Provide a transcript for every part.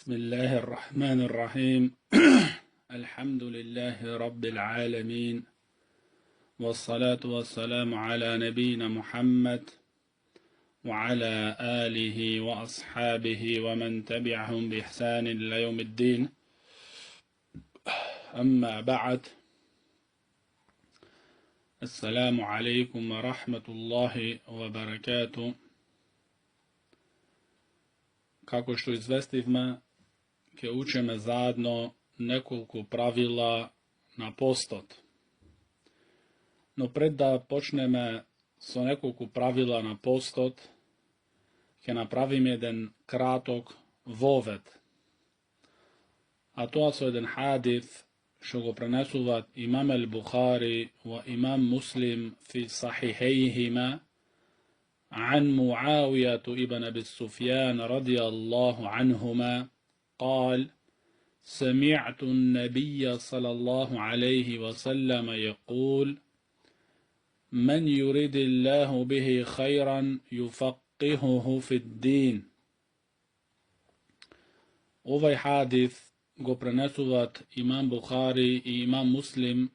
بسم الله الرحمن الرحيم الحمد لله رب العالمين والصلاة والسلام على نبينا محمد وعلى آله وأصحابه ومن تبعهم بإحسان إلى يوم الدين أما بعد السلام عليكم ورحمة الله وبركاته. Kako što izvestivme, ke učeme zajedno nekoliko pravila na postot. No pred da počneme so nekoliko pravila na postot, ke napravim jedan kratok vovet. A to su jedan hadith što go prenesuvat imam al-Bukhari wa imam Muslim fi sahihejhima عن معاوية ابن أبي سفيان رضي الله عنهما قال: سمعت النبي صلى الله عليه وسلم يقول: من يريد الله به خيرا يفقهه في الدين. Ovaj hadith go prenesuvat imam Bukhari i imam Muslim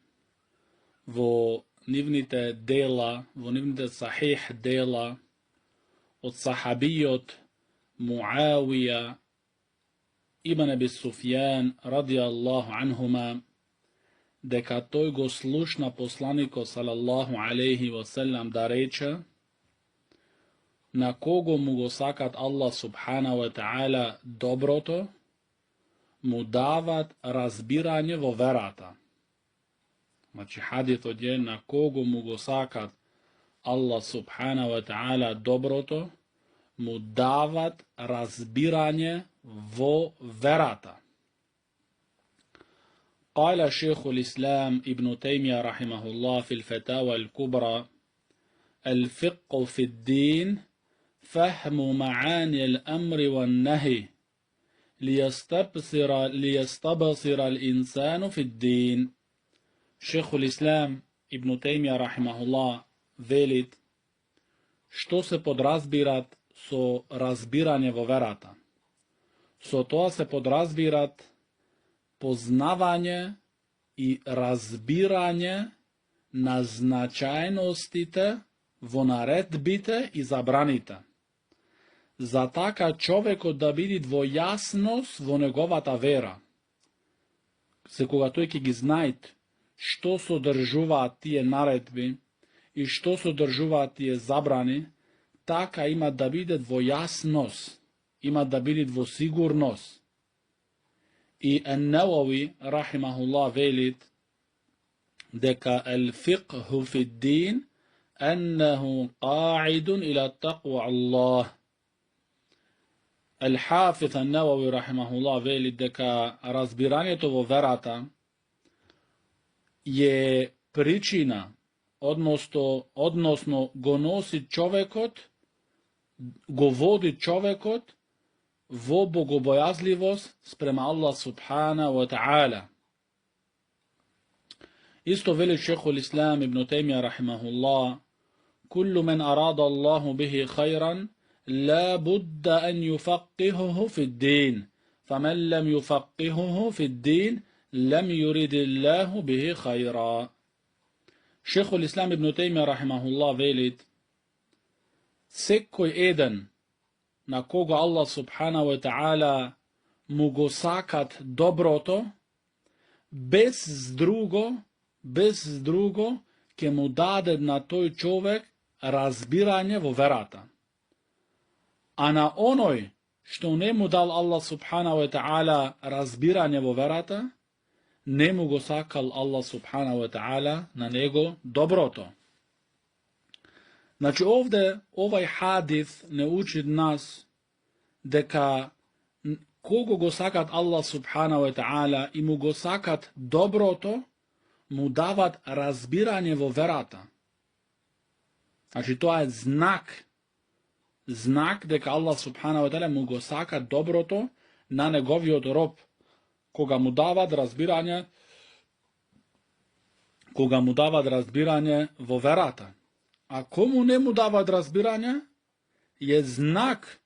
vo nivnite dela, vo nivnite sahih dela od sahabijot Muawija ibn Abi Sufjan radijallahu anhuma, deka toj go slušna poslaniko sallallahu alaihi wasallam da reče: na kogo mu go sakat Allah subhanahu wa ta'ala dobroto, mu davat razbiranje vo verata. Znači hadith odje na kogo mu go sakat Allah subhanahu wa ta'ala dobroto, mu davat razbiranje vo verata. قال شيخ الإسلام ابن تيمية رحمه الله في الفتاوى الكبرى: الفقه في الدين فهم معاني الأمر والنهي ليستبصر الإنسان في الدين. شيخ الإسلام ابن تيمية رحمه الله velit što se podrazbirat so razbiranje vo verata. So to se podrazbirat poznavanje i razbiranje na značajnostite vo naredbite i zabranite. Za taka čoveko da vidi dvojasnost vo negovata vera. Se koga той ке ги знает što sodržuva tije naredbi i što sodržuva tije zabrani, taka ima da vide dvojasnost, ima da vidi dvosigurnost. I An-Nawawi rahimahullah velit deka al-fiqhu fi din annahu qa'idun ila taqwa Allah. Al-Hafiz An-Nawawi rahimahullah velit deka razbiranje tovo verata je pričina, odnosno go nosi čovekot, go vodi čovekot vo bogobojazljivost sprema Allah subhanahu wa ta'ala. Isto veli šehhul Islam ibn Taymiyyah rahimahullah: kullu men arada Allahu bihi khayran la budda an yufaqihuhu fi ddin, faman lam yufaqihuhu fi ddin lam yuridillahu bihi khayra. Šehhul Islam ibn Taymiyyah rahimahullah velit: sekoj eden na koga Allah subhanahu wa ta'ala mu go sakat dobroto, bez drugo ke mu dade na toj čovek razbiranje vo verata. A na onoj što ne mu dal Allah subhanahu wa ta'ala razbiranje vo verata, ne mu go sakal Allah subhanahu wa ta'ala na nego dobroto. Znači ovdje ovaj hadith ne uči nas deka kogo go sakat Allah subhanahu wa ta'ala i mu go sakat dobroto, mu davat razbiranje vo verata. Znači to je znak deka Allah subhanahu wa ta'ala mu go sakat dobroto na negovi od rob, koga mu davat razbiranje vo verata. A komu ne mu davat razbiranje je znak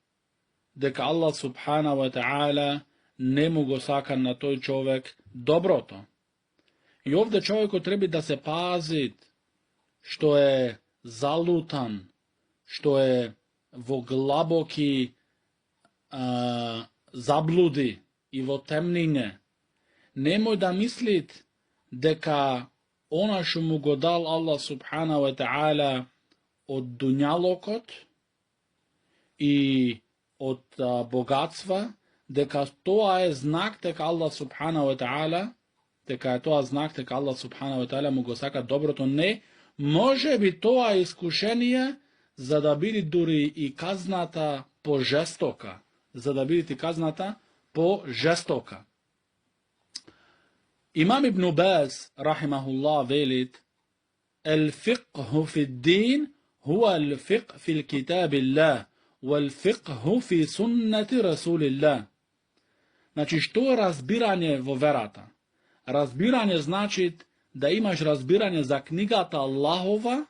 deka Allah subhanahu wa ta'ala ne mu go saka na toj čovek dobroto. I ovdje čovjeku treba da se pazi što je zalutan, što je vo glaboki zabludi i vo temninje. Nemoj da mislit deka ona što mu go dal Allah subhanahu wa ta'ala od dunjalokot i od bogatstva, deka to je znak teka Allah subhanahu wa ta'ala, teka je to znak teka Allah subhanahu wa ta'ala mu go saka dobroto. Ne, može bi to iskušenije za da bili duri i kaznata po žestoka. Za da biti kaznata po žestoka. Imam ibn Baz, rahimahullah, velit, الفقه في الدين هو الفقه في الكتاب الله والفقه في سنة رسول الله. Znači, što je razbiranje vo verata? Razbiranje znači da imaš razbiranje za knjigata Allahova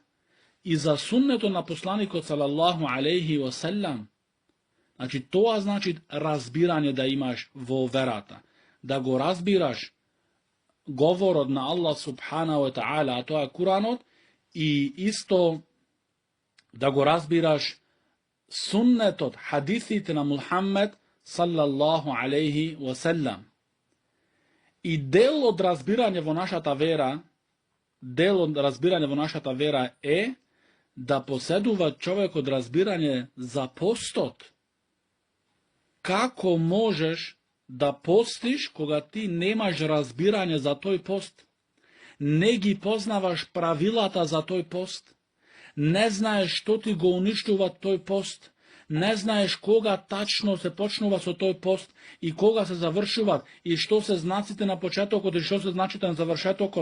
i za sunnetu na poslaniku sallallahu alaihi wa sallam. Znači, to znači razbiranje da imaš vo verata. Da go razbiraš govor od na Allah subhanahu wa ta'ala, a to je Kuranot, i isto da go razbiraš sunnet od hadithite na Muhammed sallallahu alaihi wa sallam. I del od razbiranja vo našata vera, je da poseduva čovjek od razbiranje za postot. Kako možeš da postiš koga ti nemaš razbiranje za toj post? Negi poznavaš pravilata za toj post? Ne znaješ što ti go uništuva toj post? Ne znaješ koga tačno se počnuva sa toj post i koga se završuva i što se znacite na početok i što se značite na završetok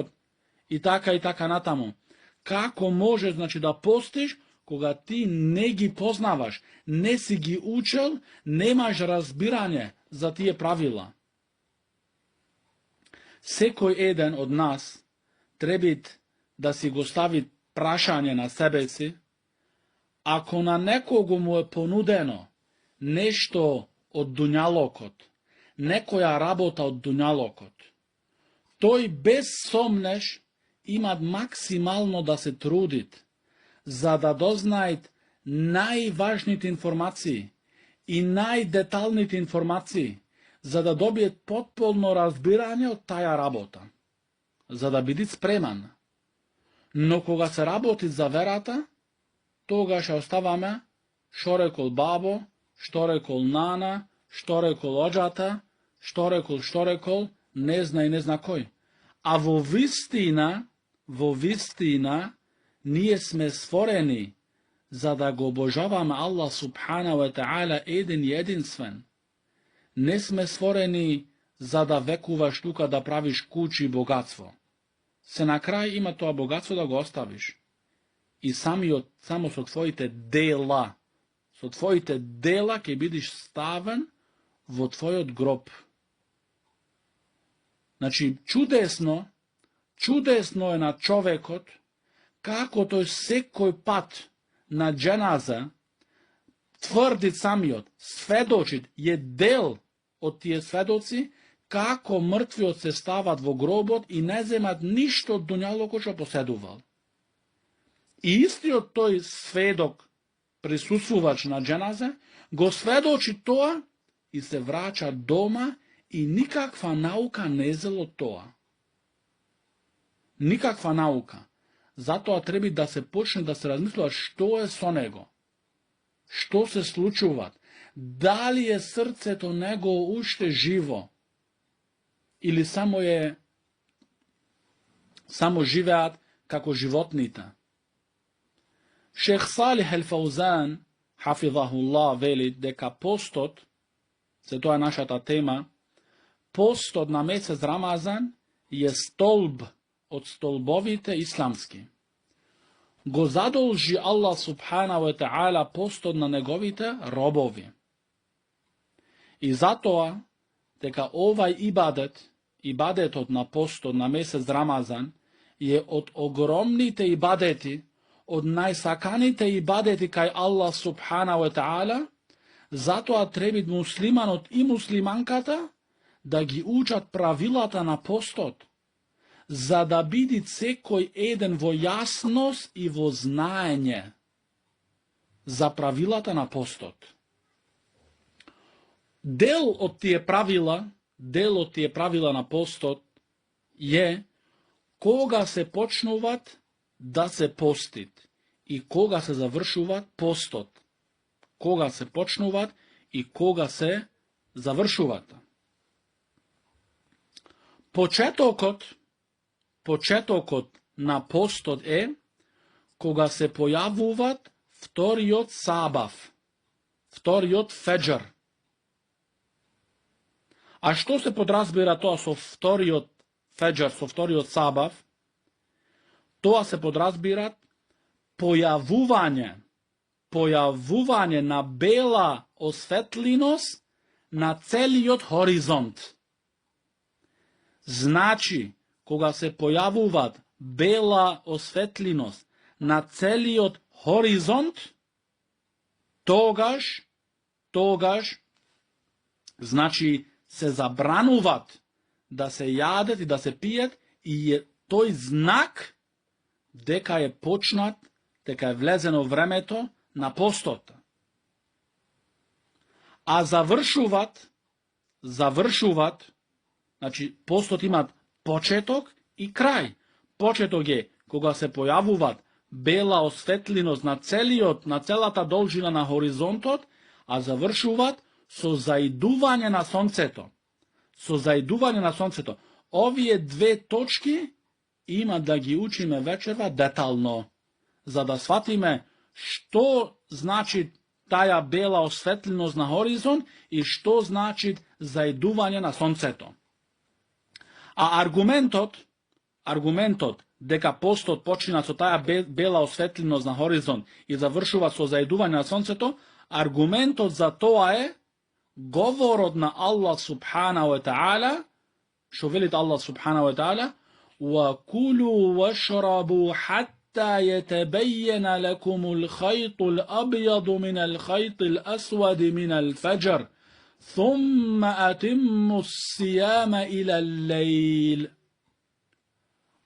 i taka natamo. Kako možeš znači da postiš koga ti negi poznavaš, ne si gi učel, nemaš razbiranje za tije pravila. Sekoj jedan od nas treba da si go stavi prašanje na sebeci, ako na nekogu mu je ponudeno nešto od dunjalokot, nekoja rabota od dunjalokot, toj bez somneš ima maksimalno da se trudit, za da doznajt najvažnijit informaciji i najdetaljnijit informaciji, za da dobije potpuno razbiranje od taja rabota, za da biti spreman. No koga se raboti za verata, toga še ostavame što rekol babo, što rekol nana, što rekol ođata, što rekol, ne zna i ne zna koj. A vo vistina nije sme stvoreni za da go obožavamo Allah subhanahu wa ta'ala jedinstven. Ne sme stvoreni za da vekuvaš tuka da praviš kući bogatstvo. Se na kraj ima to bogatstvo da go ostaviš. I samo so tvojite dela, ke bidiš staven vo tvoj grob. Znači, čudesno je na čovekot, kako to je sekoj pat na dženaza, tvrdit samiot, svedočit je del od tije svedoci, kako mrtvi od se stavat vo grobot i ne zemat ništo od dunjaloko čo poseduval. I isti od toj svedok prisustvovač na dženaze, go svedoči toa i se vraća doma i nikakva nauka ne zelo toa. Nikakva nauka. Zato treba da se počne da se razmišlja što je so nego. Što se slučuvat. Da li je srce to nego ušte živo. Ili samo živeat kako životnita. Šejh Salih al-Fawzan, hafidhahullah, veli deka postot, se to je naša ta tema, postot na mesec Ramazan je stolb od stolbovite islamski. Go zadolži Allah subhanahu wa ta'ala postot na negovite robovi. I zato teka ovaj ibadet od na postot na mesec Ramazan je od ogromnite ibadeti, od najsakanite ibadeti kaj Allah subhanahu wa ta'ala, zato treba muslimanot i muslimankata да ги учат правилата на постот, за да биде секој еден во јасност и во знаење за правилата на постот. Дел од тие правила на постот е кога се почнуваат да се постит и кога се завршуваат постот. Кога се почнуваат и кога се завршуваат. Почетокот на постот е кога се појавуваат вториот сабав, вториот феџар. А што се подразбира тоа со вториот феџар, со вториот сабав? Тоа се подразбира појавување на бела осветлиност на целиот хоризонт. Значи, кога се појавуваат бела осветлиност на целиот хоризонт, тогаш, значи, се забрануваат да се јадат и да се пијат и е тој знак дека е почнат, дека е влезено времето на постот. А завршуваат, значи постот имат почеток и крај. Почеток е кога се појавуваат бела осветлиност на целата должина на хоризонтот, а завршуваат со заидување на сонцето. Овие две точки има да ги учиме вечерва детално, за да сватиме што значи таа бела осветленост на хоризонт и што значи заидување на сонцето. А аргументот дека постот почина со таа бела осветленост на хоризонт и завршува со заидување на сонцето, аргументот за тоа е говорот на Аллах субханаху ва таала, што велит Аллах субханаху ва таала: وَكُلُوا وَاشْرَبُوا حَتَّى يَتَبَيَّنَ لَكُمُ الْخَيْطُ الْأَبْيَضُ مِنَ الْخَيْطِ الْأَسْوَدِ مِنَ الْفَجْرِ ثُمَّ أَتِمُّوا الصِّيَامَ إِلَى اللَّيْلِ.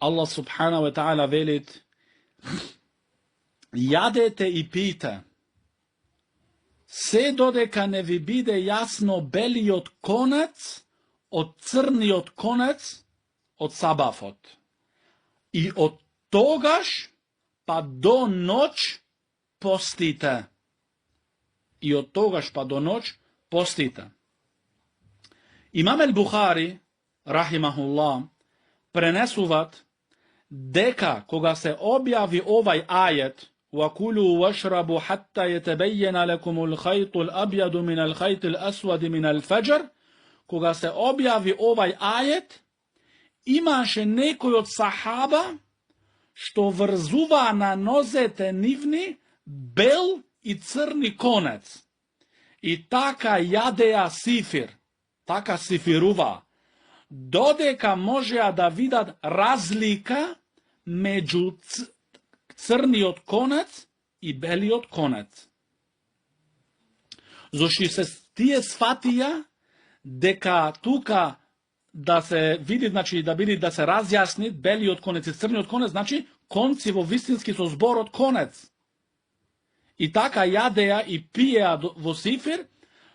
Allah subhanahu wa ta'ala велит: јадете и пијте, се додека не ви биде јасно белиот конец од црниот конец од сабафот. И од тогаш па до ноќ постите. Имам ел-Бухари, рахимахуллах, пренесуваат дека кога се објави овај ајет وَكُلُوا وَاشْرَبُوا حَتَّى يَتَبَيَّنَ لَكُمُ الْخَيْطُ الْأَبْيَضُ مِنَ الْخَيْطِ الْأَسْوَدِ مِنَ الْفَجْرِ, кога се објави овај ајет, имаше некој од сахаба што врзува на нозете нивни бел и црни конец. И така јадеа сифир, така сифирува, додека можеа да видат разлика меѓу црниот конец и белиот конец. Зошто се тие сфатија дека тука да се види, значи да се разјасни белиот конец и црниот конец, значи конци во вистински со зборот конец. И така јадеа и пиеа во сифир,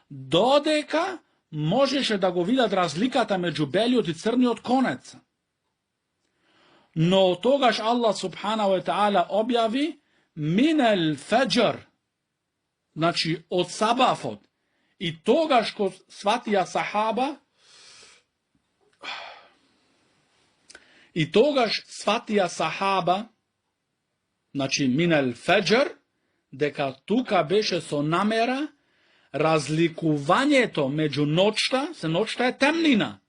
додека можеше да го видат разликата меѓу белиот и црниот конец. Но тогаш Аллах субханаху ва таала објави минел феџр, значи од сабафот. И тогаш ко сватија сахаба, значи минел феџр, дека тука беше со намера разликувањето меѓу ноќта е темнина,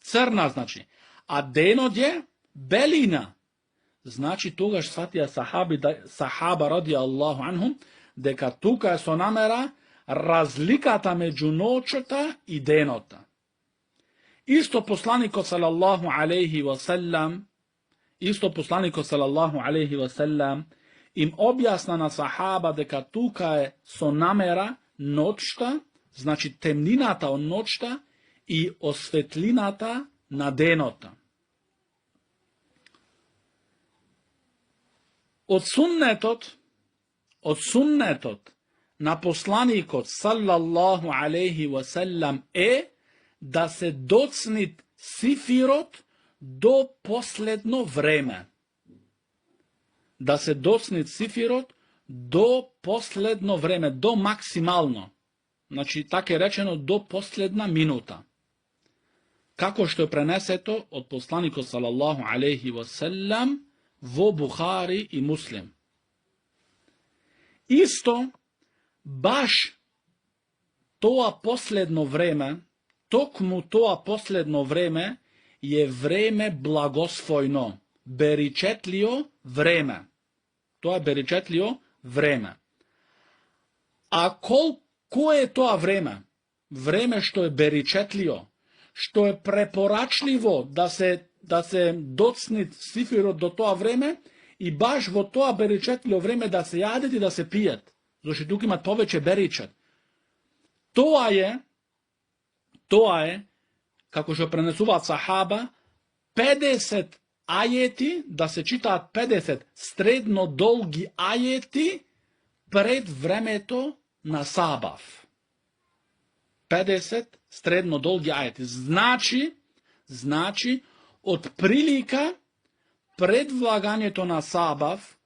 црна значи, а денот е белина. Значи тогаш сватија сахаба ради Аллаху анхум дека тука е со намера разликата меѓу ноќта и денота. Исто посланикот салаллаху алейхи ва селам им објасна на сахаба дека тука е со намера ноќта, значи темнината од ноќта и осветлината на денот. Од суннетот на посланикот саллаллаху алейхи ва селам да се доцнит сифирот до последно време. Да се доцнит сифирот до последно време, до максимално. Значи, така е речено, до последна минута. Како што е пренесето од посланикот салаллаху алейхи ва селам во Бухари и Муслим. Исто, баш тоа последно време, токму тоа последно време, е време благосвојно, беричетлио време. Тоа е беричетлио време. А кој е тоа време? Време што е беричетлио, што е препорачливо да се доцни сифирот до тоа време и баш во тоа беричетлио време да се јадат и да се пијат, зашто тука имат повеќе беричет. Тоа е, како што пренесуваат сахаба, 50 ајети, да се читаат 50 средно долги ајети пред времето на сабав. 50 средно долги ајети. Значи, од прилика пред влагањето на сабав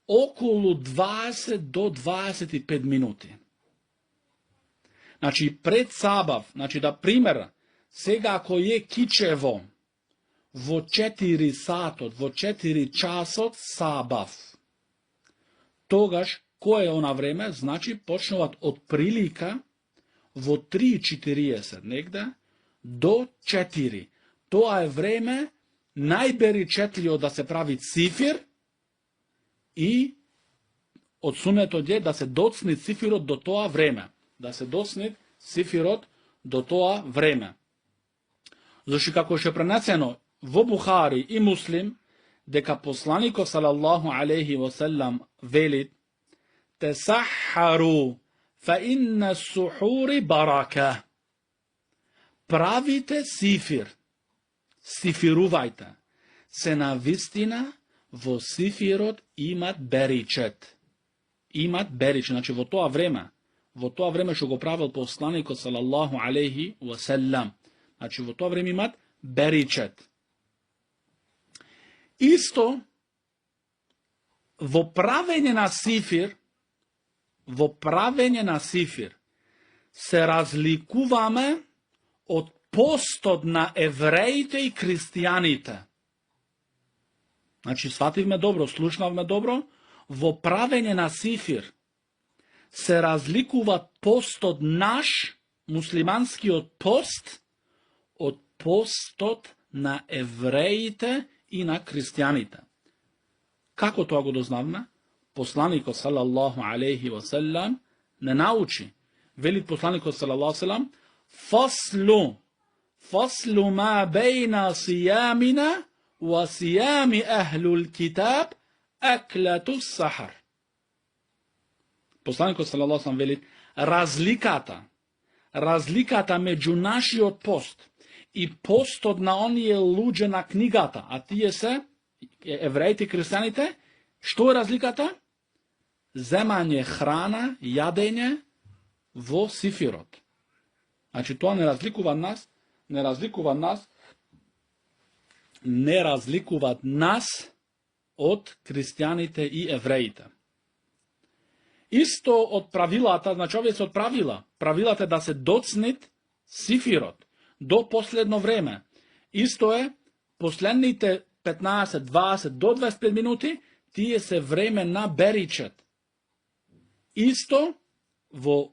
околу 20 до 25 минути. Значи, пред сабав, да пример, сега ако е кичево, во 4 сатот, во 4 часот сабав, тогаш, кој е она време? Значи, почнуват од прилика во 3:40 негде до 4. Тоа е време најберичетлио да се прави цифир и од сунетот е да се доцни цифирот до тоа време. Да се доцни цифирот до тоа време. Зашто како што е пренесено во Бухари и Муслим, дека посланикот салаллаху алейхи ва селам вели: "Тесахару фа инна сухури барака." Правите сифир, сифирувајте. Се навистина во сифирот имат беричет. Имат беричет, значи во тоа време што го правил посланикот салаллаху алейхи ва селам. Значи во тоа време имат беричет. Исто, во правење на сифир, се разликуваме од постот на евреите и христијаните. Значи, свативме добро, слушнавме добро, во правење на сифир се разликува постот наш, муслиманскиот пост, од постот на евреите и на христијаните. Како тоа го дознавме? Посланикот салаллаху алейхи ва селам не научи. Вели посланикот салаллаху алейхи ва селам: Фаслу ма бейна сиямина ва сиями ахлул китаб аклату сахар. Посланикот салаллаху алейхи ва селам вели: разликата меѓу нашиот пост и постот на оние луѓе на книгата, а тие се евреите и христијаните, што е разликата? Земање храна, јадење во сифирот. Значи, тоа не разликуваат нас од христијаните и евреите. Исто од правилата, значи овие се од правилата да се доцнит сифирот до последно време. Исто е, последните 15, 20 до 25 минути, тие се време на беричет. Исто, во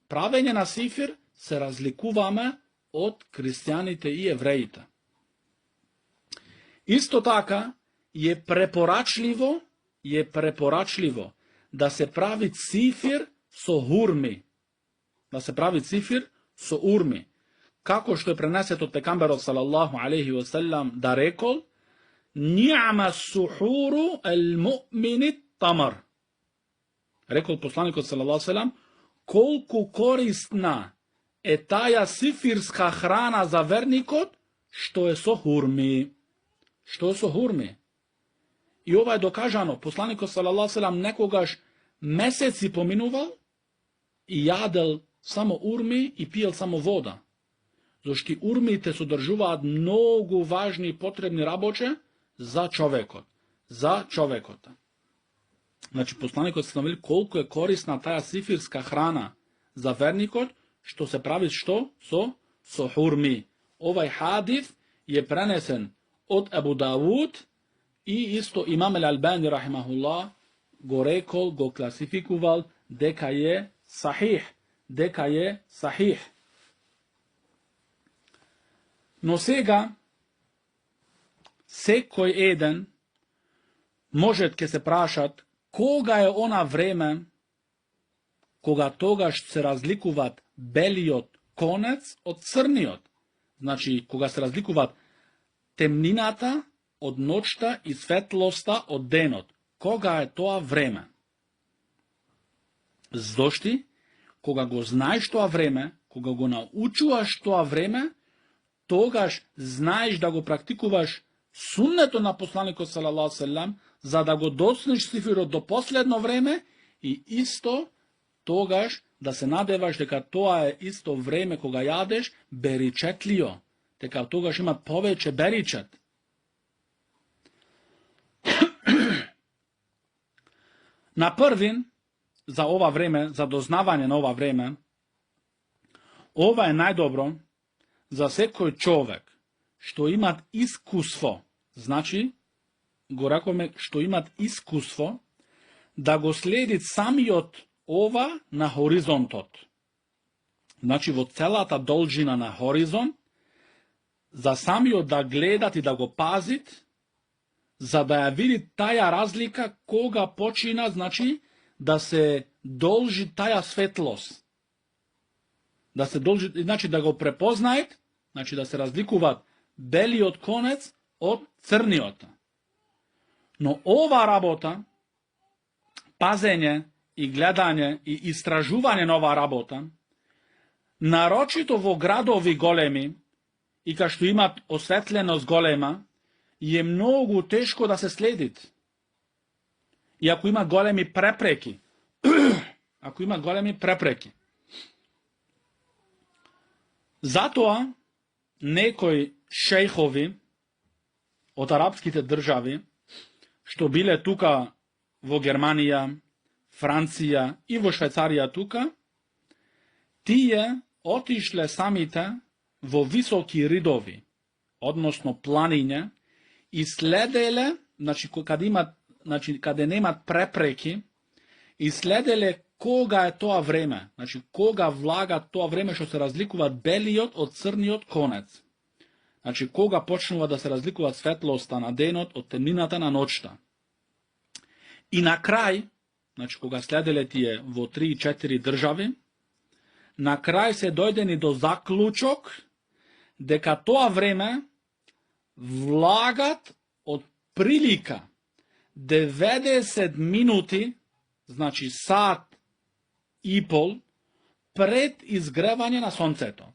правење на сифир се разликуваме од христијаните и евреите. Исто така, е препорачливо да се прави цифир со хурми. Да се прави цифир со урми. Како што е пренесето од пекамберот салаллаху алейхи ва селам да рекол: "Ни'ма сухуру ал-му'мини тамар." Рекол посланикот салаллаху алейхи ва селам: колку корисна е таја сифирска храна за верникот, што е со хурми. Што е со хурми? И ова е докажано. Посланикот салаллаху селам некогаш месеци поминувал и јадел само урми и пиел само вода. Зашто урмите содржуваат многу важни и потребни работе за човекот. За човекот. Значи, посланикот се навели колку е корисна таја сифирска храна за верникот, што се прави што? Со хурми. Овај хадис е пренесен од Ебу Давуд и исто имам Ал-Албани рахимахуллах го рекол, го класификувал дека е сахих. Дека е сахих. Но сега, секој еден може ке се прашат кога е она време кога тогаш се разликуваат белиот конец од црниот. Значи, кога се разликуваат темнината од ноќта и светлоста од денот. Кога е тоа време? Зошти? Кога го знаеш тоа време, кога го научуваш тоа време, тогаш знаеш да го практикуваш суннето на посланикот салаллаху селам, за да го доснеш сифирот до последно време и исто тогаш да се надеваш дека тоа е исто време кога јадеш беричетлио, дека тогаш има повеќе беричет. На првин, за ова време, за дознавање на ова време, ова е најдобро за секој човек што имат искуство, значи, го раковме што имат искуство, да го следи самиот ова на хоризонтот. Значи, во целата должина на хоризонт, за самиот да гледат и да го пазит, за да ја види таја разлика кога почина, значи, да се должи таја светлост. Да се должи, значи, да го препознаат, значи, да се разликуваат белиот конец од црниот. Но ова работа, пазење и гледање и истражување на оваа работа, нарочито во градови големи и кај што имат осветленост голема, е многу тешко да се следит. И ако има големи препреки, Затоа некои шејхови од арапските држави, што биле тука во Германија, Франција и во Швајцарија тука, тие отишле самите во високи ридови, односно планиње, и следеле, значи каде немат препреки, и следеле кога е тоа време, значи кога влага тоа време што се разликуваат белиот од црниот конец. Значи кога почнува да се разликуваат светлоста на денот од темнината на ноќта. И на крај, значи кога следеле тие во 3-4 држави, на крај се дојдени до заклучок дека тоа време влагат од прилика 90 минути, значи сат и пол, пред изгревање на сонцето.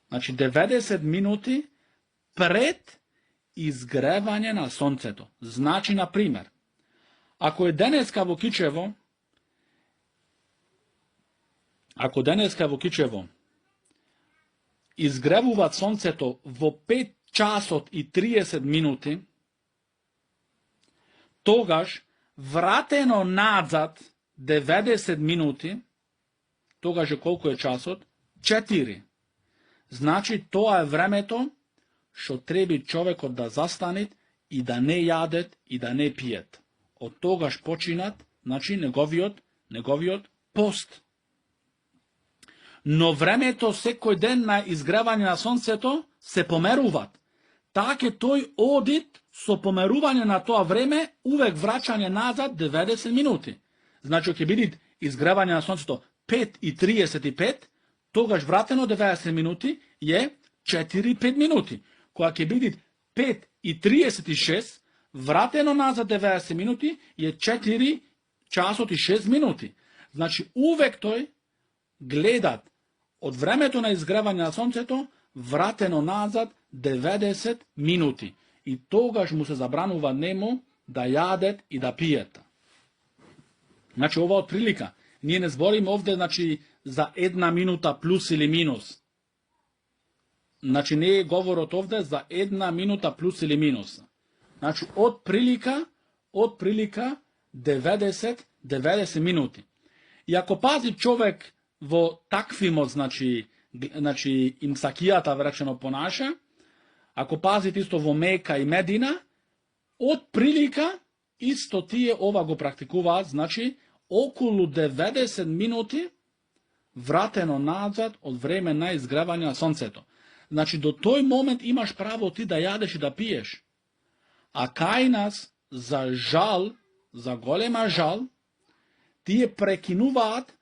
Значи 90 минути пред изгревање на сонцето. Значи, на пример, ако е денеска во Кичево, изгревуваат сонцето во 5 часот и 30 минути, тогаш вратено назад 90 минути, тогаш е колку е часот? 4. Значи тоа е времето што треби човекот да застанет и да не јадет и да не пиет. Од тогаш починат, значи неговиот пост. Но времето секој ден на изгревање на сонцето се померуваат. Така тој одит со померување на тоа време, увек враќање назад 90 минути. Значи, ќе биде изгревање на сонцето 5:35, тогаш вратено 90 минути е 4-5 минути. Кога ќе биде 5:36, вратено назад 90 минути е 4 часот и 6 минути. Значи, увек тој гледат од времето на изгревање на сонцето вратено назад 90 минути. И тогаш му се забранува нему да јадет и да пиет. Значи, ова од прилика. Ние не збориме овде, значи, за 1 минута плюс или минус. Значи, не е говорот овде за 1 минута плюс или минус. Значи, од прилика 90 минути. И ако пази човек во таквимот, значи имсакијата вречено понаша, ако пазите исто во Мека и Медина, од прилика исто тие ова го практикуваат, значи околу 90 минути вратено назад од време на изгревање на сонцето. Значи до тој момент имаш право ти да јадеш и да пиеш. А кај нас, за жал, за голема жал, тие прекинуваат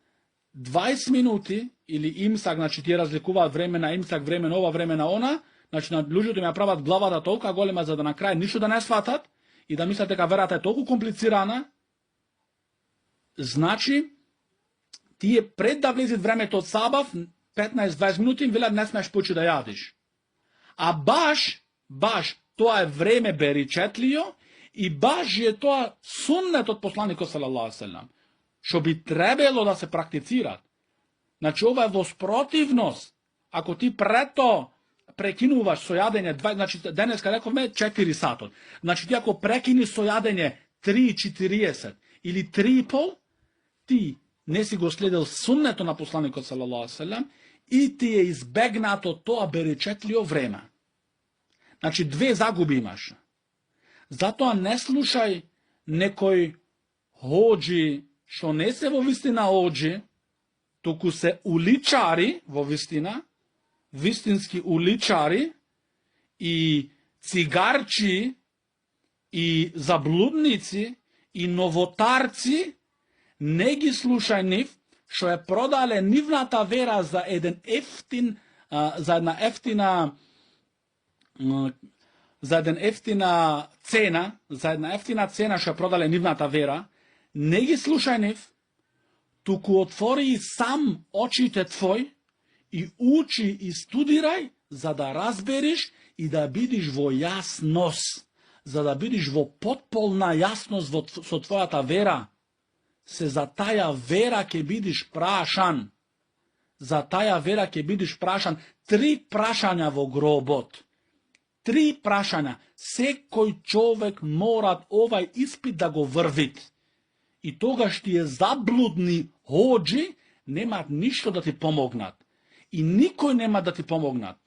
20 минути или имсак, значи тие разликуваат време на имсак, време на ова, време на она, значи на луѓето им ја прават главата толка голема за да на крај ништо да не сватат и да мислат дека верата е толку комплицирана. Значи, тие пред да влезет времето од сабав, 15-20 минути им велат не смееш почи да јадиш. А баш тоа е време беричетлио и баш е тоа суннет од посланикот салаллаху алейхи ве селем, што би требало да се практицира. Значи, ова е во спротивност. Ако ти прето прекинуваш со јадење, значи денеска рековме 4 сатот. Значи ти ако прекиниш со јадење 3:40 или 3:30, ти не си го следил суннето на посланикот салаллаху алейхи ве селем и ти е избегнато тоа беричетлио време. Значи 2 загуби имаш. Затоа не слушај некој хоџи што не се во вистина хоџи, туку се уличари во вистина, вистински уличари и цигарчи и заблудници и новотарци, не ги слушај нив, што е продале нивната вера за една ефтина цена, што е продале нивната вера, не ги слушај нив, туку отвори сам очите твој и учи и студирај, за да разбериш и да бидиш во јасност, за да бидиш во потполна јасност со твојата вера. Се за таја вера ќе бидиш прашан. За таја вера ќе бидиш прашан. 3 прашања во гробот. 3 прашања. Секој човек мора овај испит да го врвит. И тогаш тие заблудни хоџи немаат ништо да ти помогнат. И никој нема да ти помогнат.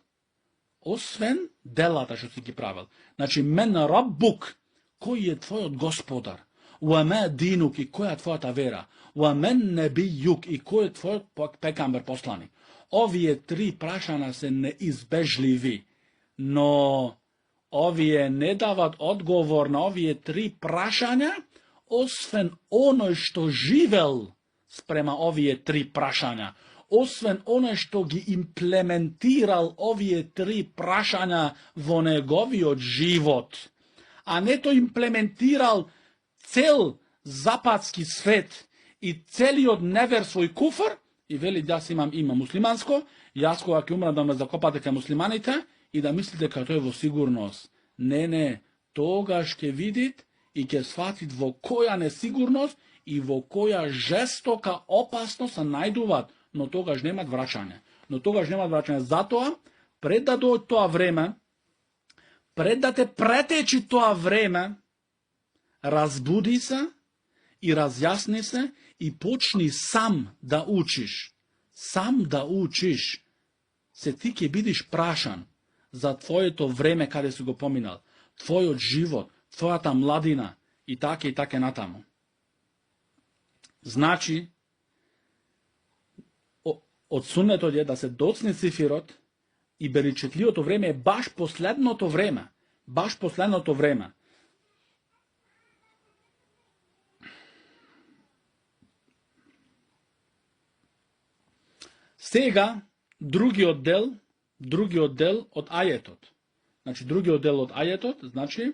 Освен делата што си ги правил. Значи, мен раббук, кој е твојот господар? Уама динук, и која е твојата вера? Уамен небијук, и кој е твојот пекамбер посланик? Овие 3 прашања се неизбежливи, но овие не дават одговор на овие 3 прашања, освен оној што живел спрема овие 3 прашања, освен оној што ги имплементирал овие 3 прашања во неговиот живот, а не то имплементирал цел западски свет и целиот невер свој куфр и вели јас имам име муслиманско, јас кога ќе умрам да ме закопате кај муслиманите и да мислите дека тој е во сигурност. Не, тогаш ќе видит и ќе сватит во која несигурност и во која жестока опасност се најдуваат, но тогаш немат враќање. Затоа, пред да дојде тоа време, пред да те претечи тоа време, разбуди се и разјасни се и почни сам да учиш. Сам да учиш. Се ти ќе бидиш прашан за твоето време каде си го поминал, твојот живот, твојата младина и така натаму. Значи, од суннетот е да се доцне цифирот и беричетливото време е баш последното време. Сега, другиот дел од ајетот. Значи, другиот дел од ајетот, значи,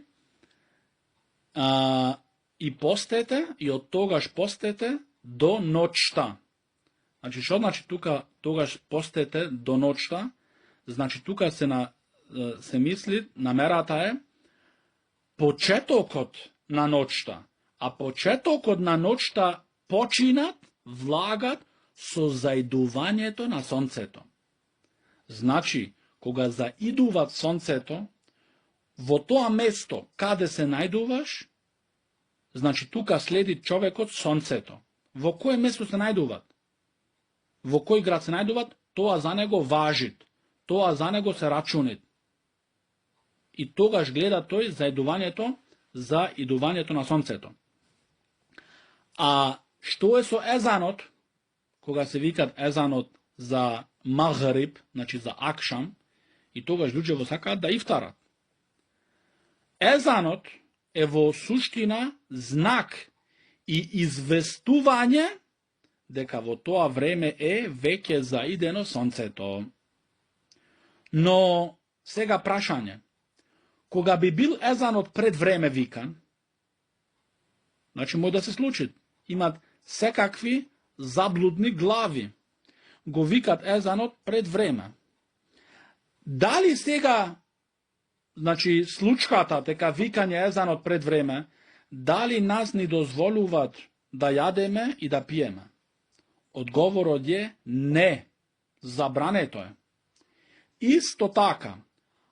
и постете, и од тогаш постете до ноќта. Значи, што значи тука тогаш постете до ноќта? Значи, тука се мисли, намерата е почетокот на ноќта, а почетокот на ноќта починат, влагат со заидувањето на сонцето. Значи, кога заидуват сонцето, во тоа место каде се најдуваш, значи тука следи човекот сонцето. Во кој место се најдуват? Во кој град се најдуват? Тоа за него важит. Тоа за него се рачунит. И тогаш гледа тој за идувањето на сонцето. А што е со езанот? Кога се викат езанот за магриб, значи за акшам, и тогаш луѓето сакаат да ифтарат. Езанот е во суштина знак и известување дека во тоа време е веќе заидено сонцето. Но сега прашање, кога би бил езанот пред време викан, значи може да се случи. Имат секакви заблудни глави. Го викат езанот пред време. Дали сега, значи случката, дека викање езанот пред време, дали нас ни дозволуваат да јадеме и да пиеме? Одговорот е не. Забрането е. Исто така,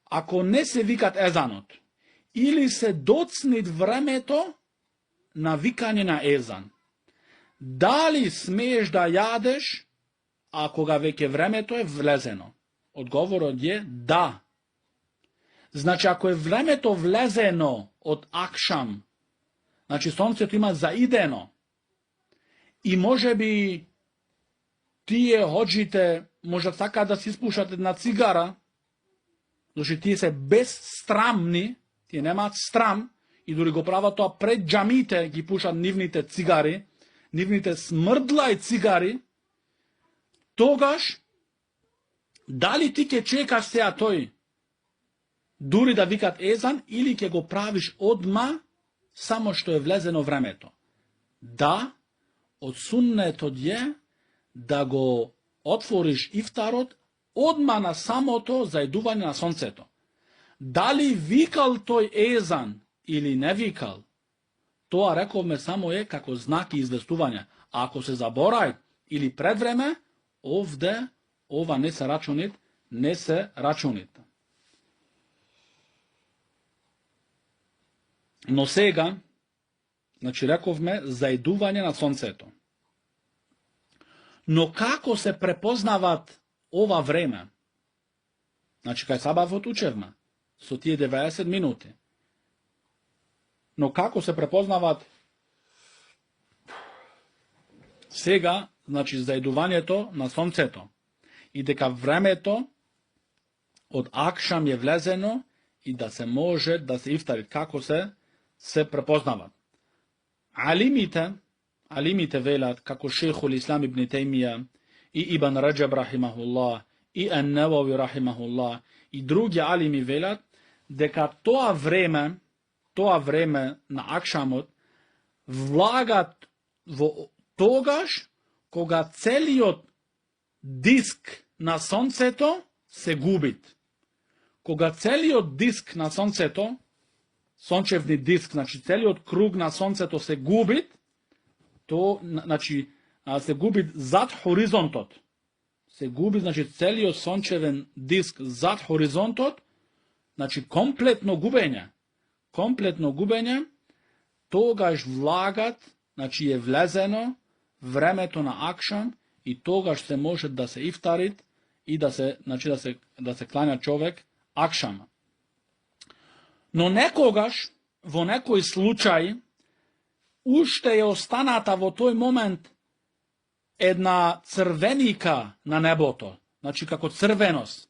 ако не се викат езанот, или се доцнит времето на викање на езан, дали смееш да јадеш, а кога веќе времето е влезено? Одговорот е да. Значи, ако е времето влезено од акшам, значи сонцето има заидено, и може би тие ходжите може така да си испушат една цигара, значи тие се безстрамни, тие немаат страм, и дори го прават тоа пред џамите, ги пушат нивните цигари, нивните смрдлај цигари, тогаш, дали ти ќе чекаш сега тој, дури да викат езан, или ќе го правиш одма, само што е влезено времето? Да, од суннетот е да го отвориш ифтарот одма на самото заидување на сонцето. Дали викал тој езан или не викал, тоа рековме само е како знак и известување. А ако се заборај или пред време, овде ова не се рачунит. Но сега, значи рековме заидување на сонцето. Но како се препознават ова време? Значи, кај сабавот учевме, со тие 90 минути. Но како се препознават сега, значи, заидувањето на сонцето, и дека времето од акшам е влезено и да се може да се ифтари? Како се препознават? Алимите велат, како шейхул Ислам ибн Теймија, и Ибн Раджаб рахимахуллах, и Ан-Навави рахимахуллах, и други алими велат, дека тоа време на акшамот влагат во тогаш кога целиот диск на сонцето се губит. Кога целиот диск на сонцето, сончевни диск, значи целиот круг на сонцето се губит, то, значи, се губи зад хоризонтот. Се губи, значи, целиот сончевен диск зад хоризонтот, значи, комплетно губење, тогаш влагат, значи, е влезено времето на акшам, и тогаш се може да се ифтарит и да се клања човек акшама. Но некогаш, во некој случај, уште е останата во тој момент една црвеника на небото, значи како црвеност,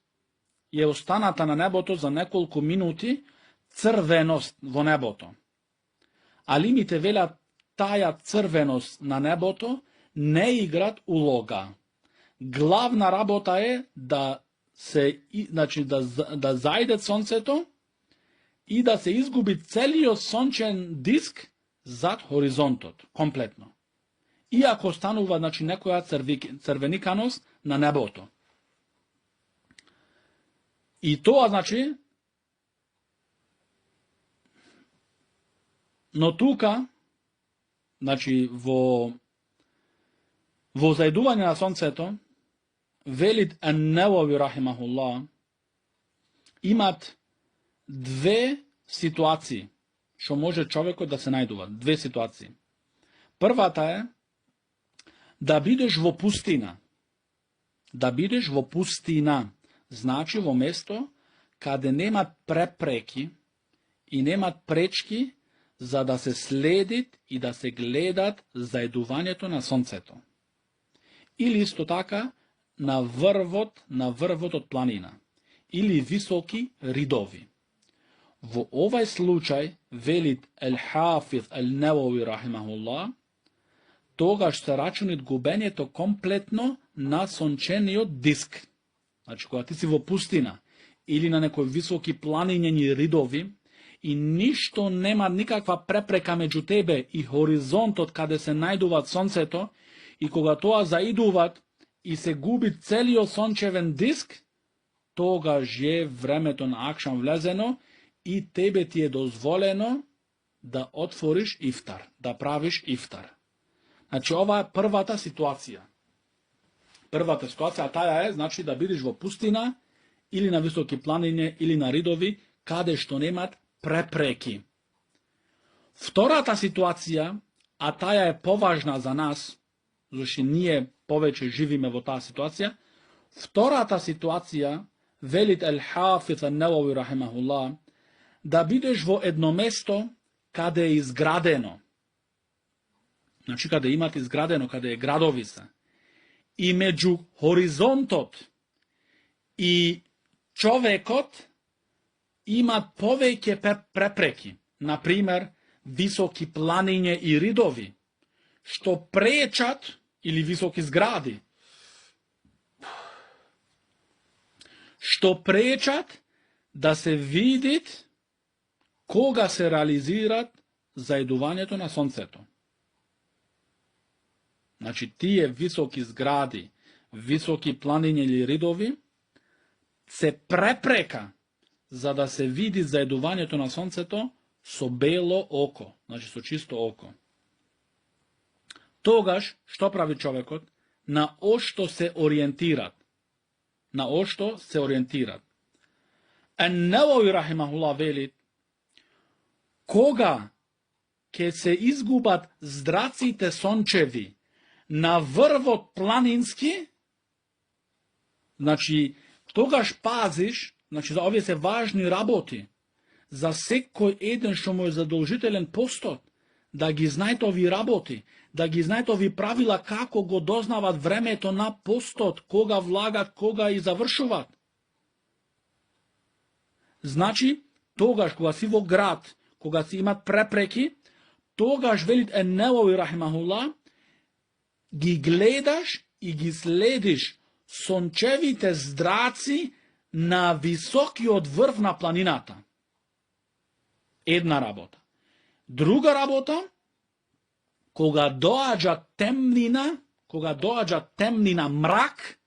е останата на небото за неколку минути, црвеност во небото. Алимите велат, таа црвеност на небото не играт улога. Главна работа е да зајде сонцето и да се изгуби целиот сончен диск зад хоризонтот, комплетно. иако станува, значи, некоја црвениканост на небото. И тоа, значи, но тука, значи, во зајдување на сонцето, велит Ан-Навави рахимахуллах, имат две ситуации што може човекот да се најдува. Две ситуации. Првата е да бидеш во пустина. Да бидеш во пустина, значи во место каде немат препреки и немат пречки за да се следит и да се гледат зајдувањето на сонцето. Или исто така на врвот од планина, или високи ридови. Во овај случај, велит Ел-Хафиз Ел-Навави рахимахуллах, тогаш се рачунит губењето комплетно на сончениот диск. Значи, кога ти си во пустина или на некои високи планинени ридови и ништо нема никаква препрека меѓу тебе и хоризонтот каде се најдуваат сонцето, и кога тоа заидуваат и се губи целиот сончевен диск, тогаш е времето на акшам влезено и тебе ти е дозволено да отвориш ифтар, да правиш ифтар. Значи, ова е првата ситуација. Првата ситуација, таа е, значи, да бидеш во пустина, или на високи планини, или на ридови, каде што немат препреки. Втората ситуација, а таа е поважна за нас, зашто ние повеќе живиме во таа ситуација, втората ситуација, велит Ел-Хафиз Ан-Навави рахимахуллах, да бидеш во едно место каде е изградено. Значи, каде имате изградено, каде е градови се. И меѓу хоризонтот и човекот имат повеќе препреки. Например, високи планиња и ридови, што пречат, или високи згради, што пречат да се видит кога се реализират зајдувањето на сонцето. Значи, тие високи згради, високи планиња или ридови, се препрека за да се види зајдувањето на сонцето со бело око, значи со чисто око. Тогаш, што прави човекот? На ошто се ориентират. На ошто се ориентират. Ан-Навави рахимахуллах велит, кога ќе се изгубат здраците сончеви на врвот планински, значи, тогаш пазиш, значи, за овие се важни работи, за секој еден што му е задолжителен постот, да ги знаете овие работи, да ги знаете овие правила, како го дознават времето на постот, кога влагат, кога и завршуваат. Значи, тогаш, кога си во град, кога си имат препреки, тогаш, велит Ан-Навави рахимахуллах, ги гледаш и ги следиш сончевите здраци на високиот врв на планината. Една работа. Друга работа, кога доаѓа темнина, мрак,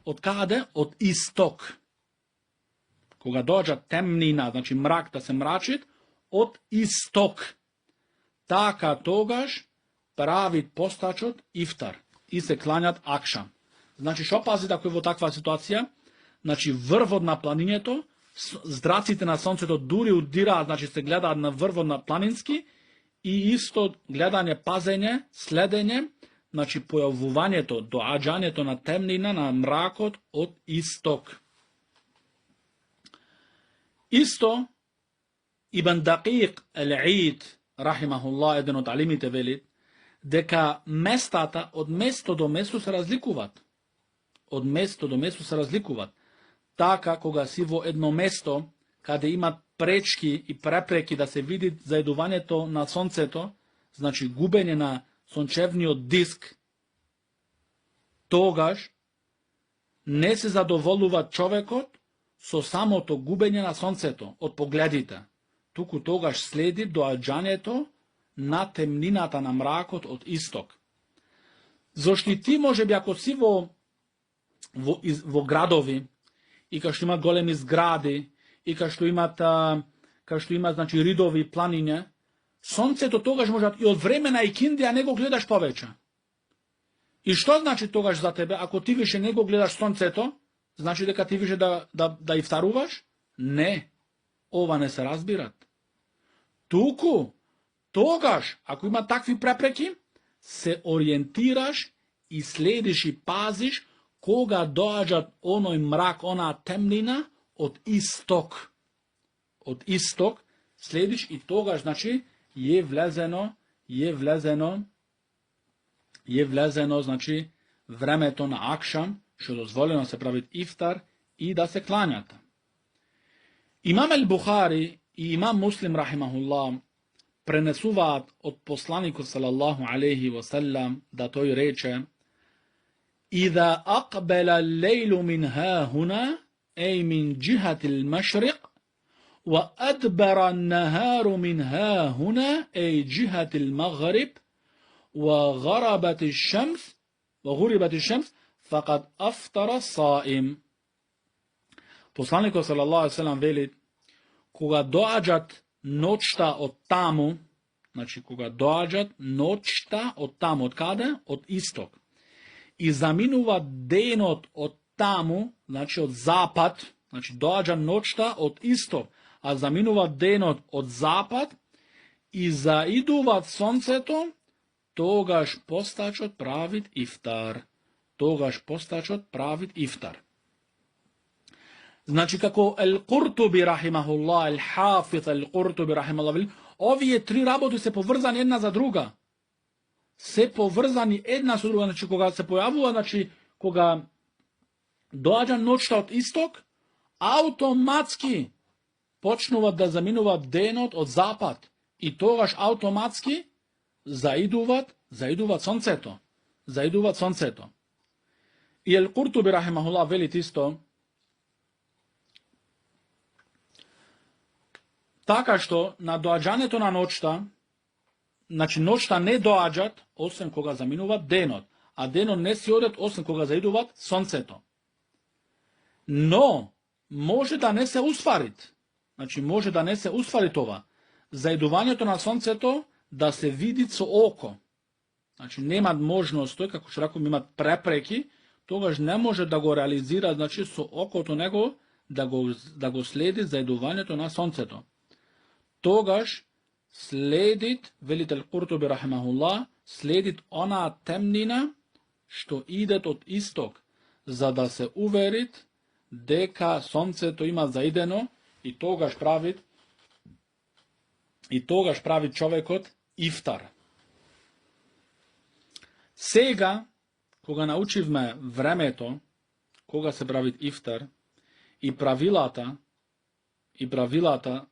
од каде? Од исток. Кога доаѓа темнина, значи мрак да се мрачит, од исток. Така тогаш правит постачот ифтар и се кланјат акшам. Значи, шо пазите ако е во таква ситуација? Значи, врвот на планињето, здраците на сонцето дури удираат, значи се гледаат на врвот на планински, и исто гледање, пазење, следење, значи појавувањето, доаѓањето на темнина, на мракот од исток. Исто, Ибн Дақиқ Ел-Ид, рахимахуллах, еден од алимите, велит, дека местата од место до место се разликуваат. Од место до место се разликуваат. Така, кога си во едно место, каде имат пречки и препреки да се види зајдувањето на сонцето, значи губење на сончевниот диск, тогаш не се задоволува човекот со самото губење на сонцето од погледите, туку тогаш следи доаѓањето на темнината на мракот од исток. Зошто и ти може би ако си во градови и кај што имат големи згради и кај што имат значи ридови планине, сонцето тогаш може и од време на икиндија не го гледаш повеќе. И што значи тогаш за тебе ако ти више не го гледаш сонцето? Значи дека ти више да ифтаруваш? Не. Ова не се разбират. Туку, тогаш, ако има такви препреки, се ориентираш и следиш и пазиш кога доаѓат оној мрак, онаа темнина од исток. Од исток следиш и тогаш, значи, е влезено, значи, времето на акшам, што дозволено се правит ифтар и да се клањат. Имам Бухари и имам Муслим рахимахуллах пренесуваат од посланикот салаллаху алейхи ва саллам да тој рече: إذا أقبل الليل من ها هنا أي من جهة المشرق وأدبر النهار من ها هنا أي جهة المغرب وغربت الشمس فقد أفطر الصائم. Посланикот салаллаху алейхи ва саллам вели: кога доаѓат ноќта од таму, значи кога доаѓат ноќта од таму, од каде? Од исток. И заминува денот од таму, значи од запад, значи доаѓа ноќта од исток, а заминува денот од запад и заидува сонцето, тогаш постачот правит ифтар. Значи како Ал-Куртуби рахимахуллах, Ал-Хафиз Ал-Куртуби рахимахуллах, овие три работи се поврзани една за друга. Се поврзани една со друга, значи кога се појавува, значи кога доаѓа ноќта од исток, автоматски почнуваат да заминуваат денот од запад и тогаш автоматски заидуваат сонцето. И Ал-Куртуби рахимахуллах велит исто така што на доаѓањето на ноќта, значи ноќта не доаѓат освен кога заминува денот, а денот не си одат освен кога заидуваат сонцето. Но може да не се устварит. Значи може да не се уствари това. Заидувањето на сонцето да се види со око. Значи немат можност, тој како што раков имат препреки, тогаш не може да го реализира, значи со окото него да го следи заидувањето на сонцето. Тогаш следит, велит Ал-Куртуби рахимахуллах, следит онаа темнина што идет од исток, за да се уверит дека сонцето има заидено и тогаш прави човекот ифтар. Сега, кога научивме времето, кога се прави ифтар и правилата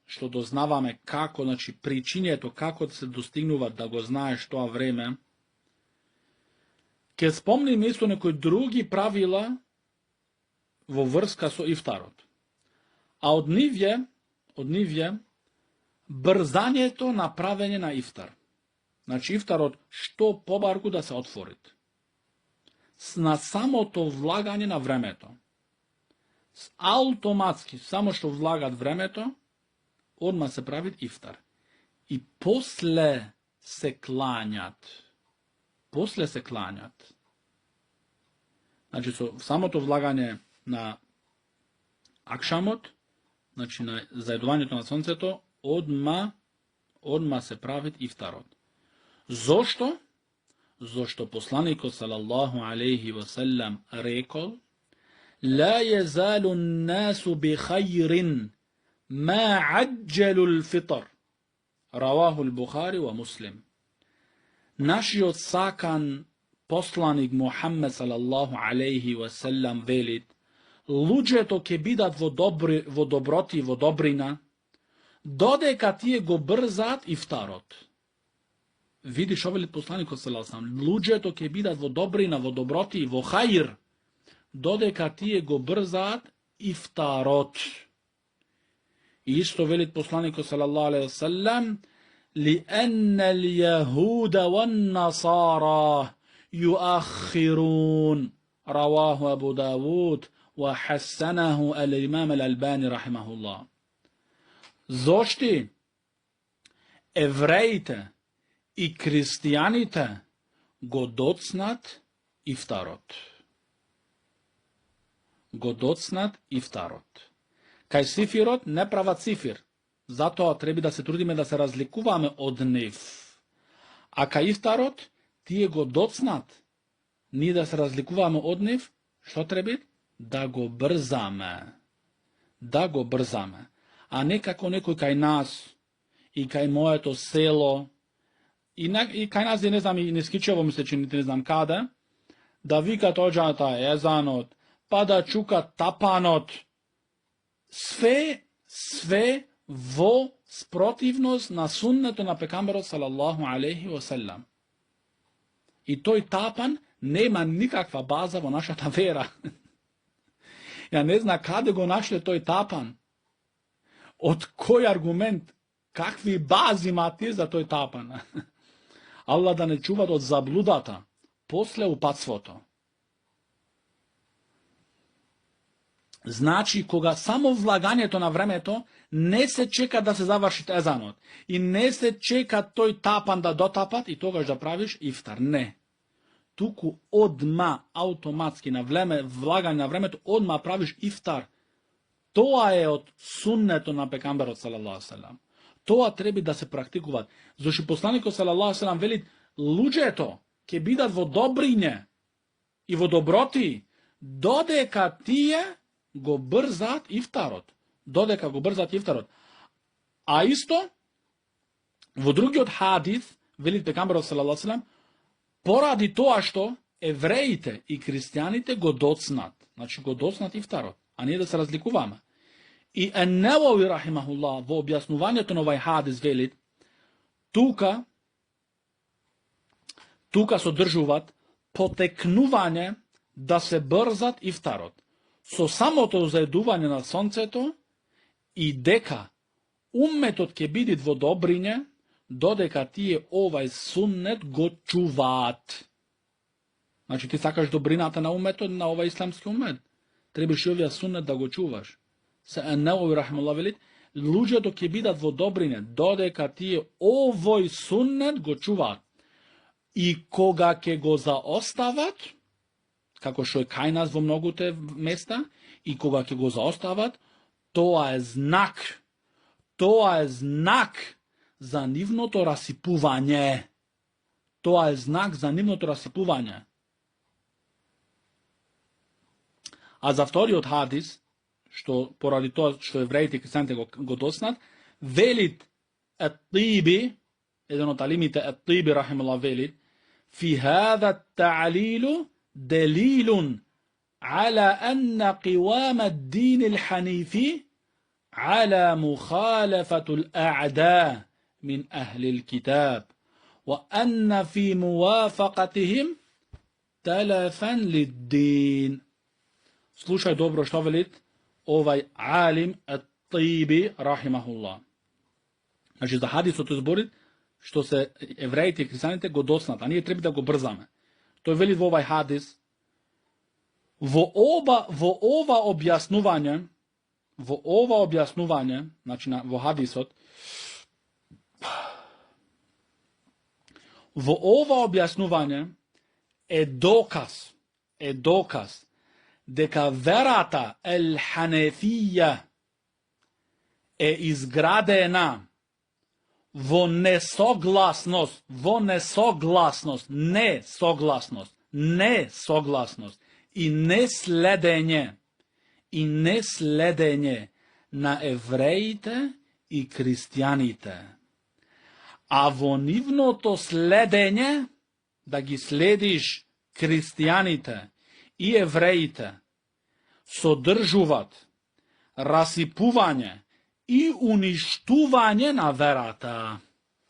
што дознаваме како, значи причињето како да се достигнува да го знаеш тоа време, ќе спомним исто некои други правила во врска со ифтарот. А од нив е брзањето на правење на ифтар. Значи ифтарот што побарку да се отворит. На самото влагање на времето. Автоматски, само што влагат времето, одма се прави ифтар. И после се клањат. Значи, со самото влагање на акшамот, значи на заедувањето на сонцето, одма се прави ифтарот. Зошто? Зошто посланикот салаллаху алейхи ва саллам рекол: لا يزال الناس بخير ما عجلوا الفطر. رواه البخاري ومسلم. Нашиот сакан посланик Мухаммед салаллаху алейхи ва саллам велит: луѓето ќе бидат во доброти и во добрина, додека тие го брзаат ифтарот. Види што велит посланикот салаллаху алейхи ва саллам: луѓето ќе бидат во добрина, во доброти и во хајр, додека тие го брзаат ифтарот. И исто велит посланикот салаллаху алейхи ва саллам: لأن اليهود والنصارى يؤخرون رواه أبو داود وحسنه الإمام الألباني رحمه الله. Zašto евреите и християните го доцнат ифтарот? Го доцнат ифтарот. Кај сифирот не права цифир, затоа треба да се трудиме да се разликуваме од нив. А кај ифтарот, тие го доцнат, ние да се разликуваме од нив, што треба? Да го брзаме. Да го брзаме. А не како некој кај нас, и кај моето село, и кај нас, не знам, и Нескичево мисле, че не знам каде, да викат оđата езанот, па да чукат тапанот. Све во спротивност на суннето на пекамберот салаллаху алейхи ва салам. И тој тапан нема никаква база во нашата вера. Ја не знам каде го нашле тој тапан. Од кој аргумент, какви бази има тие за тој тапан? Аллах да не чуват од заблудата, после упатството. Значи, кога само влагањето на времето не се чека да се заврши езанот и не се чека тој тапан да дотапат и тогаш да правиш ифтар. Не. Туку одма, автоматски, на влагање на времето, одма правиш ифтар. Тоа е од суннето на пекамберот салаллаху алейхи ва салам. Тоа треба да се практикуваат. Зашто посланикот салаллаху алейхи ва салам вели, луѓето ќе бидат во добриње и во доброти, додека тие го брзат ифтарот. Додека го брзат ифтарот. А исто, во другиот хадис, вели пекамберот салаллаху алейхи ва салам, поради тоа што евреите и христијаните го доцнат. Значи го доцнат ифтарот, а ние да се разликуваме. И Ен-Невави рахимахуллах во објаснувањето на овај хадис вели, тука содржуваат потекнување да се брзат ифтарот со самото заедување на сонцето и дека умметот ќе биде во добриње додека тие овај суннет го чуваат. Значи ти сакаш добрината на умметот, на овај исламски уммет, требаш овој суннет да го чуваш. Се Ен-Невави рахимахуллах вели, луѓето ќе бидат во добрине додека тие овој суннет го чуваат. И кога ќе го заостават, како што е кај нас во многуте места, и кога ќе го заостават, тоа е знак за нивното расипување. Тоа е знак за нивното расипување. А за вториот хадис, што поради тоа што евреите и христијаните го доцнат, велит Ет-Тиби, еден од алимите Ет-Тиби рахимахуллах велит, фи хада та'лилу делилун على أن قوام الدين الحنيفي على مخالفة الأعداء من أهل الكتاب وأن في موافقتهم تلفا للدين. Слушај добро што велит овај алим Ет-Тиби рахимахуллах. Значи за хадисот зборит што се евреите и христијаните го доцнат, а ние треба да го брзаме. Тој велит во овај хадис, во ова објаснување, значи во хадисот, во ова објаснување е доказ дека верата ел-Ханефија е изградена во несогласност и неследење на евреите и христијаните. А во нивното следење, да ги следиш христијаните и евреите, содржуваат расипување и уништување на верата.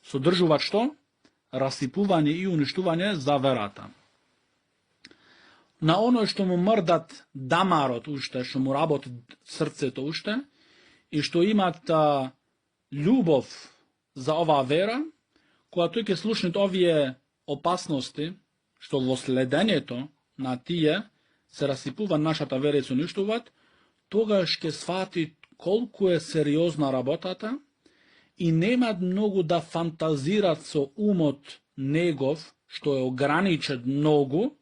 Содржуваат што? Расипување и уништување за верата. На оној што му мрдат дамарот уште, што му работи срцето уште, и што имат љубов за оваа вера, кога тој ќе слушнат овие опасности, што во следењето на тие се расипува нашата вера и се уништуваат, тогаш ќе свати колку е сериозна работата и немат многу да фантазират со умот негов, што е ограничен многу,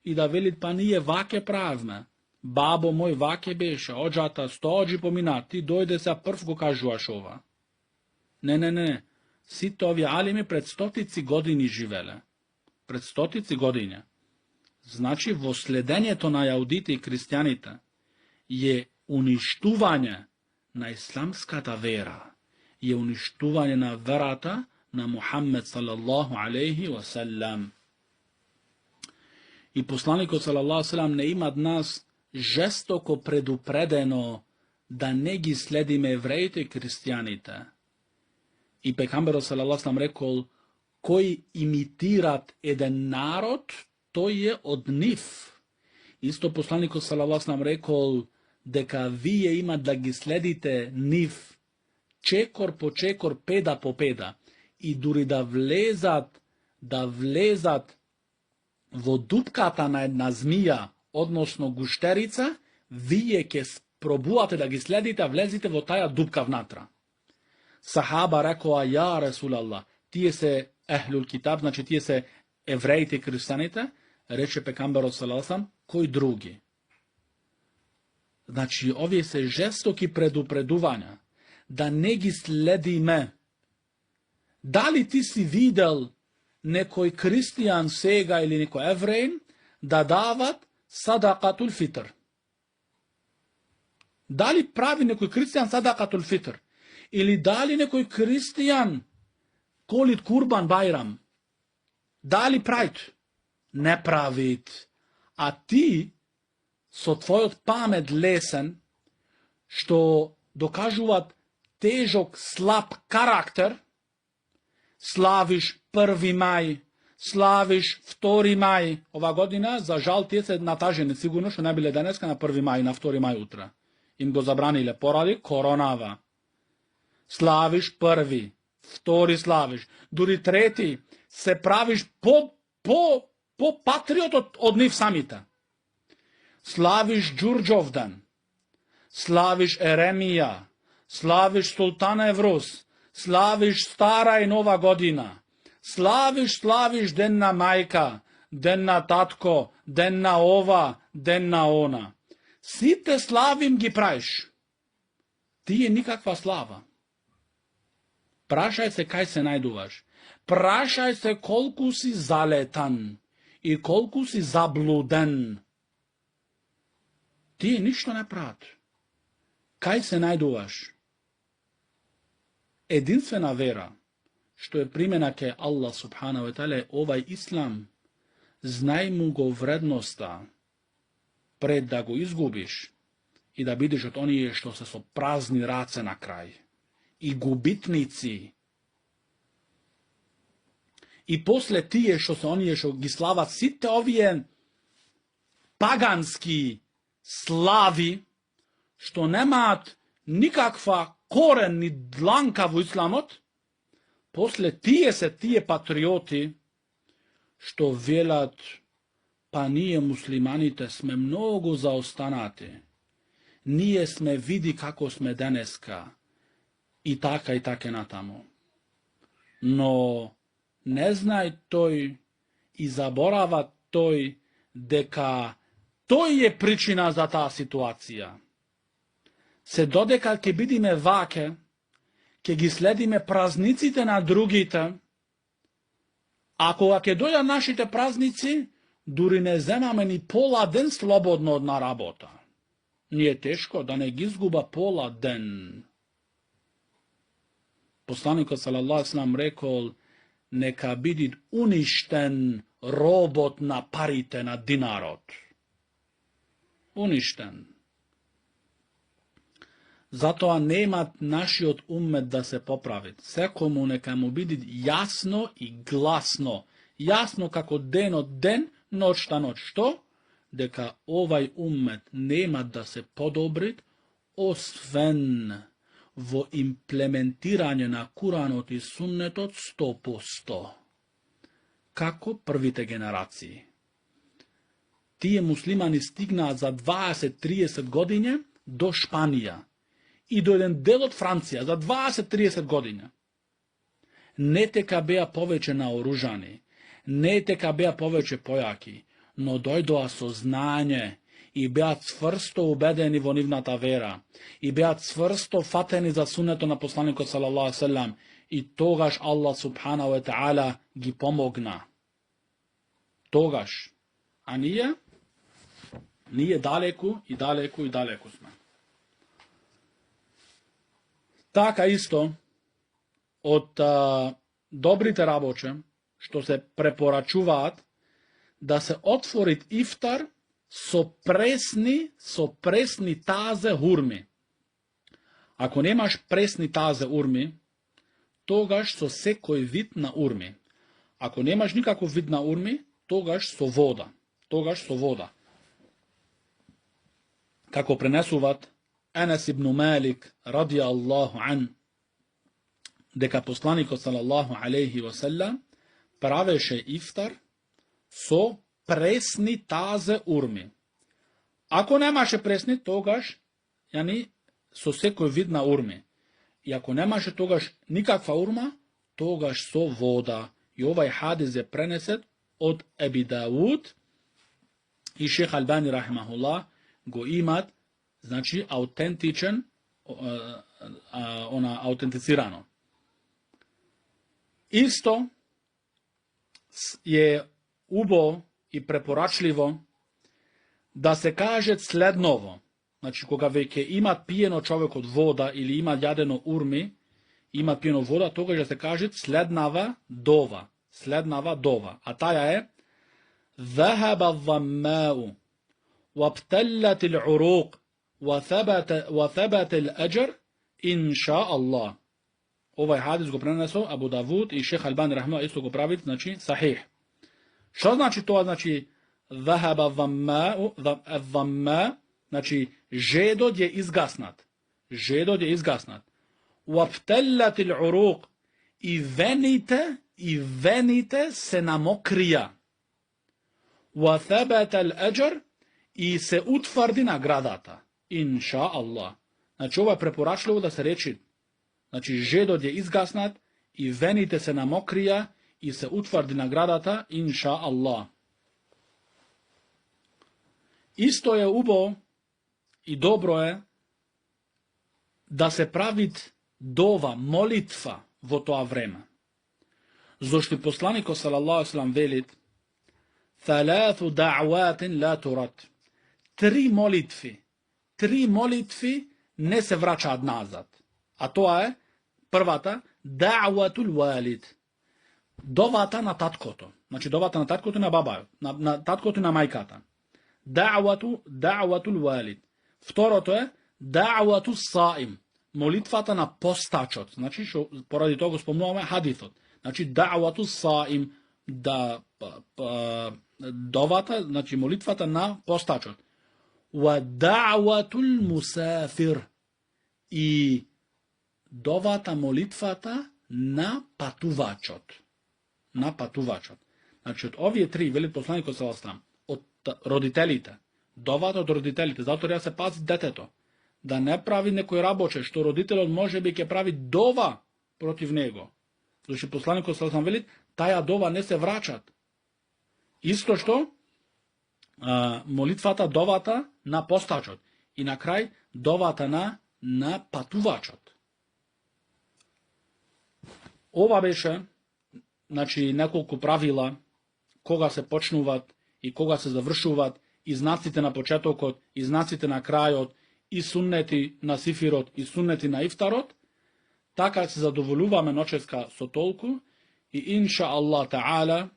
и да велит, па ние ваке правме. Бабо мој ваке беше, оджата 100 оджи помина, ти дојде се прв го кажуваш ова. Не. Сите овие алими пред стотици години живеле. Пред стотици години. Значи, во следењето на јаудите и христијаните е уништување на исламската вера, е уништување на верата на Мухаммед салаллаху алейхи ва салам. И посланикот салаллаху салам не има нас жестоко предупредено да не ги следиме евреите и христијаните. И пекамберот салаллаху салам рекол, кој имитират еден народ, тој е од нив. Исто посланикот салаллаху салам рекол, дека вие имат да ги следите нив, чекор по чекор, педа по педа, и дури да влезат во дупката на една змија, односно гуштерица, вие ќе пробувате да ги следите, влезите во таја дупка внатра. Сахаба рекоа, ја Расулаллах, тие се ехлул китаб, значи тие се евреите и христијаните, рече пекамберот салаллаху алейхи, кој други? Значи, овие се жестоки предупредувања, да не ги следиме. Дали ти си видел некој христијан сега или некој евреин да дават садакатул фитр? Дали прави некој христијан садакатул фитр? Или дали некој христијан колит курбан бајрам? Дали правит? Не правит. А ти, со твојот памет лесен, што докажуваат тежок, слаб карактер, славиш 1. мај, славиш 2. мај. Ова година, за жал, тие се натажени, сигурно што не биле денеска на 1. мај, на 2. мај утре. Им го забраниле поради коронава. Славиш 1, 2 славиш, дури 3 се правиш по патриот од нив самите. Славиш Ѓурѓовден, славиш Еремија, славиш Султан Еврус, славиш Стара и Нова година, славиш ден на мајка, ден на татко, ден на ова, ден на она. Сите славим ги правиш. Тие никаква слава. Прашај се кај се најдуваш. Прашај се колку си залетан и колку си заблуден. Тие ништо не прават. Кај се најдуваш? Единствена вера, што е примена ке Аллах субханаху ва таала, овај ислам, знај му го вредноста пред да го изгубиш и да бидеш од оние што се со празни раце на крај и губитници. И после тие што се оние што ги слават сите овие пагански слави, што немаат никаква корен ни дланка во исламот, после тие се тие патриоти што велат, па ние муслиманите сме многу заостанати. Ние сме види како сме денеска. И така натаму. Но не знај тој и заборава тој дека тој е причина за таа ситуација. Се додека ќе бидиме ваке, ќе ги следиме празниците на другите, а кога ќе дојдат нашите празници, дури не земаме ни пола ден слободно од на работа. Ни е тешко да не ги изгуба пола ден. Посланикот салаллаху алейхи ва салам рекол, нека биде уништен робот на парите на динарот. Уништен. Затоа немат нашиот уммет да се поправи. Секому нека му биде јасно и гласно. Јасно како денот ден, ноќта ноќ. Што? Дека овај уммет нема да се подобри, освен во имплементирање на Куранот и Суннетот 100%. како првите генерации. Тие муслимани стигнаат за 20-30 години до Шпанија и до еден дел од Франција за 20-30 години. Не тека беа повеќе наоружани, не тека беа повеќе појаки, но дојдоа со знање и беа цврсто убедени во нивната вера, и беа цврсто фатени за сунето на посланикот салаллаху алейхи ве селем, и тогаш Аллах субханаху ве таала ги помогна. Тогаш. А ние далеку и далеку и далеку сме. Така исто, од добрите работи, што се препорачуваат, да се отворит ифтар со пресни тазе хурми. Ако немаш пресни тазе урми, тогаш со секој вид на урми. Ако немаш никаков вид на урми, тогаш со вода. Како пренесуват Енес ибн Малик ради Аллаху ан, дека посланикот салаллаху алейхи ва селем правеше ифтар со пресни тазе урми. Ако немаше пресни, тогаш со секој вид на урми. И ако немаше тогаш никаква урма, тогаш со вода. И овај хадис е пренесет од Еби Дауд и Шех Албани рахимахуллах го имат, значи аутентичен, аутентицирано. Исто е убаво и препорачливо да се каже следново. Значи, кога веќе има пиено човек од вода или има јадено урми, има пиено вода, тогаш да се каже следнава дова. А таја е ذهب الظماء وابتلت العروق وثبت الأجر إن شاء الله. Овај хадис го пренесо Абу Давуд и Шех Албани рахимахуллах исто го правит, значи сахих. Што значи тоа? Значи ذهب الظماء, значи жедот е изгаснат. وابتلت العروق и вените се намокрија. وثبت الأجر и се утврди наградата. Инша Аллах. Значи ова е препорачливо да се речи. Значи жедот е изгаснат и вените се намокрија и се утврди наградата. Инша Аллах. Исто е убаво и добро е да се правит дова, молитва во тоа време. Зошто посланикот салаллаху алейхи ве селем велит: ثلاث دعوات لا ترد. Три молитви не се врачаат назад. А тоа е првата даъватул валид. Довата на таткото. Значи довата на таткото и на бабајот, на таткото и на мајката. Даъватул валид. Второто е даъватул саим. Молитвата на постачот. Значи поради тоа го спомнуваме хадисот. Значи даъватул саим, да довата, значи молитвата на постачот. Ва даъватул мусафир, и довата, молитвата на патувачот. Значи од овие три, вели посланикот саллаллаху алейхи ве селем, од родителите, довата од родителите, затоа треба се пази детето, да не прави некој рабоче, што родителот може би ќе прави дова против него. Зашто посланикот саллаллаху алейхи ве селем вели, таја дова не се врачат. Исто што молитвата, довата на постачот. И на крај, довата на патувачот. Ова беше, значи, неколку правила, кога се почнуваат и кога се завршуваат, и знаците на почетокот, и знаците на крајот, и суннети на сифирот, и суннети на ифтарот. Така се задоволуваме ноческа со толку, и инша Аллах таала,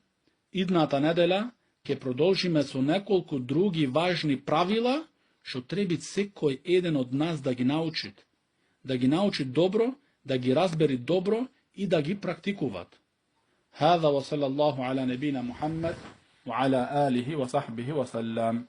идната недела ќе продолжиме со неколку други важни правила, што треба секој еден од нас да ги научи. Да ги научи добро, да ги разбери добро и да ги практикуваат. هذا وصلى الله على نبينا محمد وعلى آله وصحبه وسلم.